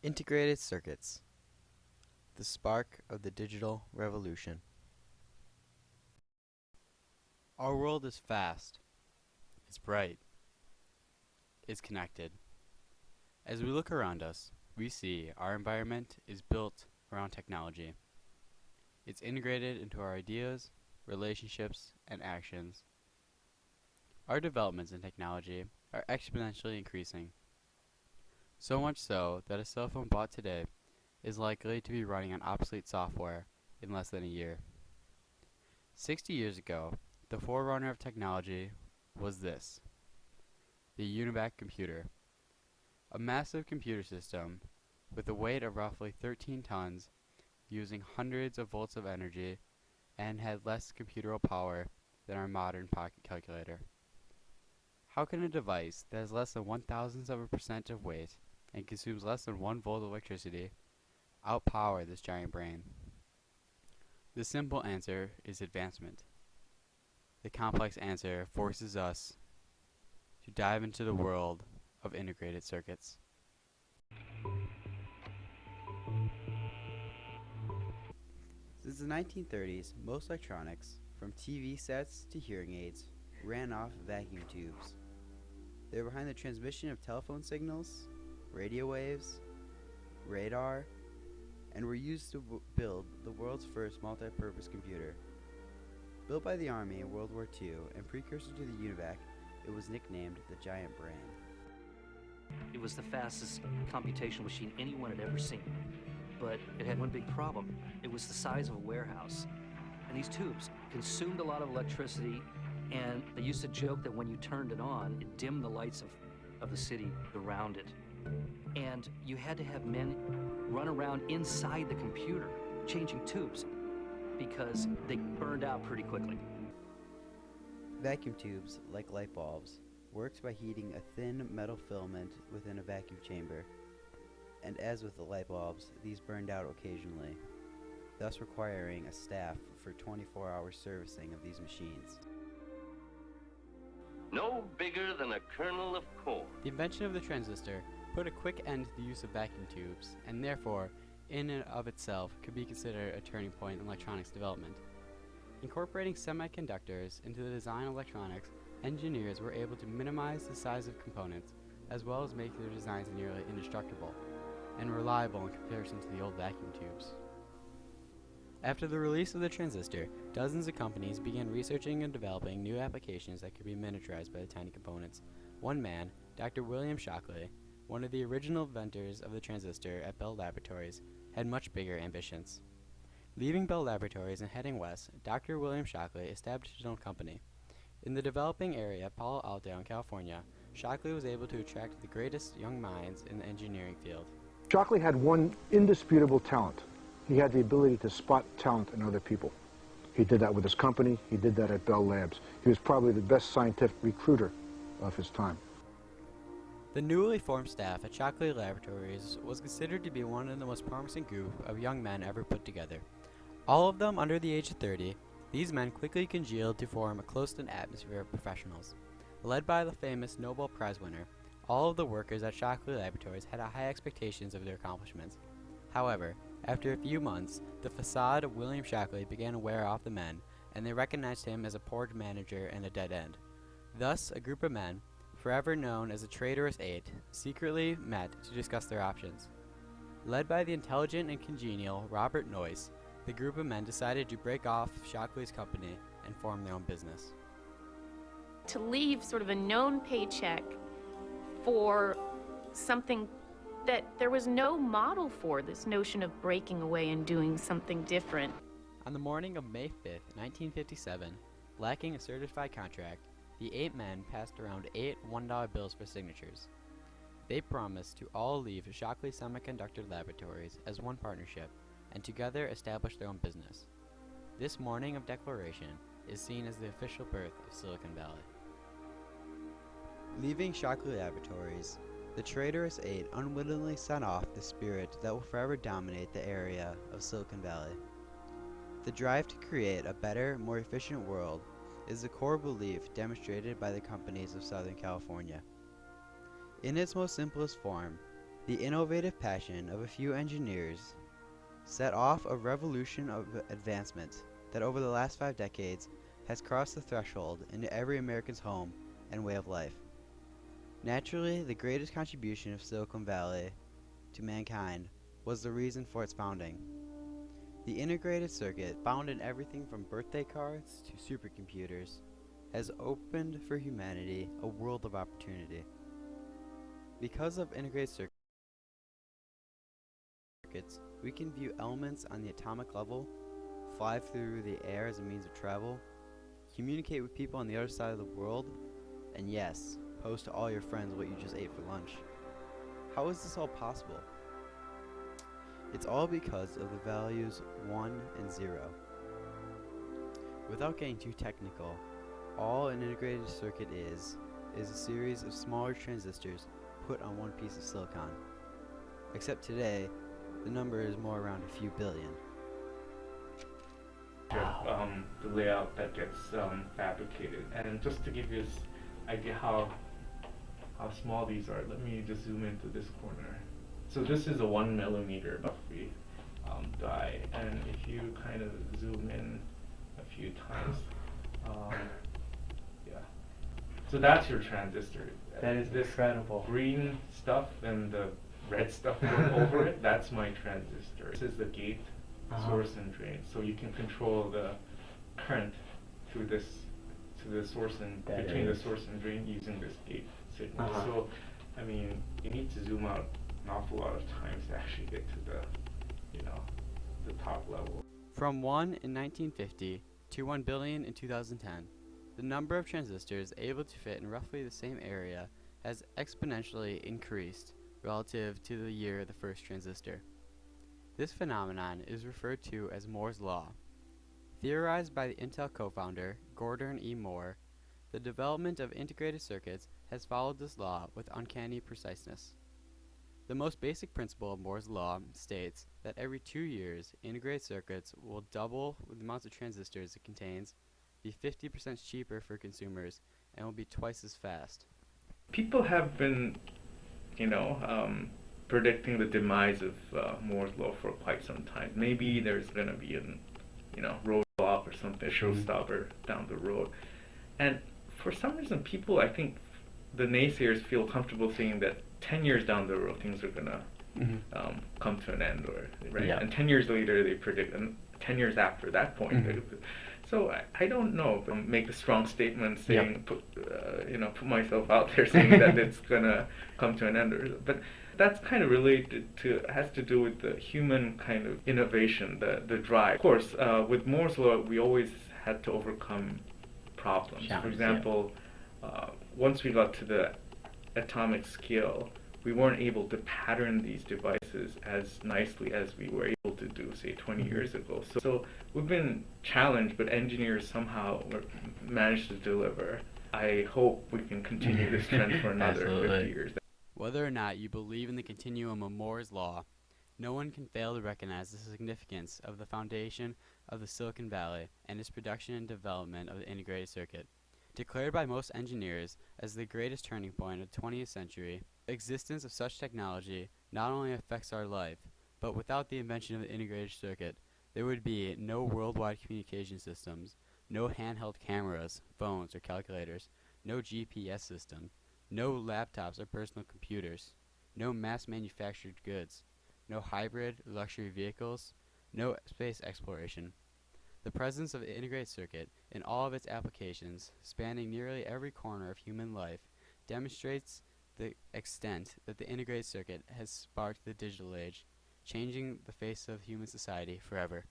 Integrated circuits, the spark of the digital revolution. Our world is fast, it's bright, it's connected. As we look around us, we see our environment is built around technology. It's integrated into our ideas, relationships, and actions. Our developments in technology are exponentially increasing. So much so that a cell phone bought today is likely to be running on obsolete software in less than a year. 60 years ago, the forerunner of technology was this: the UNIVAC computer, a massive computer system with a weight of roughly 13 tons, using hundreds of volts of energy, and had less computeral power than our modern pocket calculator. How can a device that has less than 1,000th of a percent of weight and consumes less than 1 volt of electricity outpower this giant brain? The simple answer is advancement. The complex answer forces us to dive into the world of integrated circuits. Since the 1930s, most electronics, from TV sets to hearing aids, ran off vacuum tubes. They were behind the transmission of telephone signals, radio waves, radar, and were used to build the world's first multi-purpose computer. Built by the Army in World War II and precursor to the UNIVAC, it was nicknamed the Giant Brain. It was the fastest computational machine anyone had ever seen. But it had one big problem. It was the size of a warehouse. And these tubes consumed a lot of electricity, and they used to joke that when you turned it on, it dimmed the lights of the city around it. And you had to have men run around inside the computer changing tubes because they burned out pretty quickly. Vacuum tubes, like light bulbs, worked by heating a thin metal filament within a vacuum chamber, and as with the light bulbs, these burned out occasionally, thus requiring a staff for 24-hour servicing of these machines. No bigger than a kernel of corn. The invention of the transistor put a quick end to the use of vacuum tubes, and therefore, in and of itself, could be considered a turning point in electronics development. Incorporating semiconductors into the design of electronics, engineers were able to minimize the size of components, as well as make their designs nearly indestructible and reliable in comparison to the old vacuum tubes. After the release of the transistor, dozens of companies began researching and developing new applications that could be miniaturized by the tiny components. One man, Dr. William Shockley, one of the original inventors of the transistor at Bell Laboratories, had much bigger ambitions. Leaving Bell Laboratories and heading west, Dr. William Shockley established his own company. In the developing area of Palo Alto in California, Shockley was able to attract the greatest young minds in the engineering field. Shockley had one indisputable talent. He had the ability to spot talent in other people. He did that with his company. He did that at Bell Labs. He was probably the best scientific recruiter of his time. The newly formed staff at Shockley Laboratories was considered to be one of the most promising group of young men ever put together. All of them under the age of 30, these men quickly congealed to form a close-knit atmosphere of professionals. Led by the famous Nobel Prize winner, all of the workers at Shockley Laboratories had high expectations of their accomplishments. However, after a few months, the facade of William Shockley began to wear off the men, and they recognized him as a poor manager and a dead end. Thus, a group of men, forever known as the Traitorous Eight, secretly met to discuss their options. Led by the intelligent and congenial Robert Noyce, the group of men decided to break off Shockley's company and form their own business. To leave sort of a known paycheck for something that there was no model for, this notion of breaking away and doing something different. On the morning of May 5th, 1957, lacking a certified contract, the 8 men passed around 8 $1 bills for signatures. They promised to all leave Shockley Semiconductor Laboratories as one partnership and together establish their own business. This morning of declaration is seen as the official birth of Silicon Valley. Leaving Shockley Laboratories, the Traitorous Eight unwittingly sent off the spirit that will forever dominate the area of Silicon Valley. The drive to create a better, more efficient world is the core belief demonstrated by the companies of Southern California. In its most simplest form, The innovative passion of a few engineers set off a revolution of advancement that over the last 5 decades has crossed the threshold into every American's home and way of life. Naturally, the greatest contribution of Silicon Valley to mankind was the reason for its founding. The integrated circuit, found in everything from birthday cards to supercomputers, has opened for humanity a world of opportunity. Because of integrated circuits, we can view elements on the atomic level, fly through the air as a means of travel, communicate with people on the other side of the world, and yes, post to all your friends what you just ate for lunch. How is this all possible? It's all because of the values 1 and 0. Without getting too technical, all an integrated circuit is a series of smaller transistors put on one piece of silicon. Except today, the number is more around a few billion. The layout that gets fabricated. And just to give you this idea how small these are, let me just zoom into this corner. So this is a 1 millimeter roughly die, and if you kind of zoom in a few times, yeah. So that's your transistor. That is this incredible. Green stuff and the red stuff going over it, that's my transistor. This is the gate, source and drain. So you can control the current through this to the source and between the source and drain using this gate signal. So I mean, you need to zoom out an awful lot of times to actually get to the, the top level. From 1 in 1950 to 1 billion in 2010, the number of transistors able to fit in roughly the same area has exponentially increased relative to the year of the first transistor. This phenomenon is referred to as Moore's Law. Theorized by the Intel co-founder Gordon E. Moore, the development of integrated circuits has followed this law with uncanny preciseness. The most basic principle of Moore's Law states that every 2 years, integrated circuits will double the amounts of transistors it contains, be 50% cheaper for consumers, and will be twice as fast. People have been, predicting the demise of Moore's Law for quite some time. Maybe there's going to be a roadblock or something, a showstopper down the road. And for some reason, people, I think, the naysayers feel comfortable saying that 10 years down the road, things are going to come to an end, right? Yeah. And 10 years later, they predict, and 10 years after that point. So I don't know, but make a strong statement saying, put myself out there saying that it's going to come to an end. But that's kind of related to, has to do with the human kind of innovation, the drive. Of course, with Moore's Law, we always had to overcome problems. For example, once we got to the atomic scale, we weren't able to pattern these devices as nicely as we were able to do, say, 20 years ago. So we've been challenged, but engineers somehow managed to deliver. I hope we can continue this trend for another 50 years. Whether or not you believe in the continuum of Moore's Law, no one can fail to recognize the significance of the foundation of the Silicon Valley and its production and development of the integrated circuit. Declared by most engineers as the greatest turning point of the 20th century, the existence of such technology not only affects our life, but without the invention of the integrated circuit, there would be no worldwide communication systems, no handheld cameras, phones, or calculators, no GPS system, no laptops or personal computers, no mass-manufactured goods, no hybrid luxury vehicles, no space exploration. The presence of the integrated circuit in all of its applications, spanning nearly every corner of human life, demonstrates the extent that the integrated circuit has sparked the digital age, changing the face of human society forever.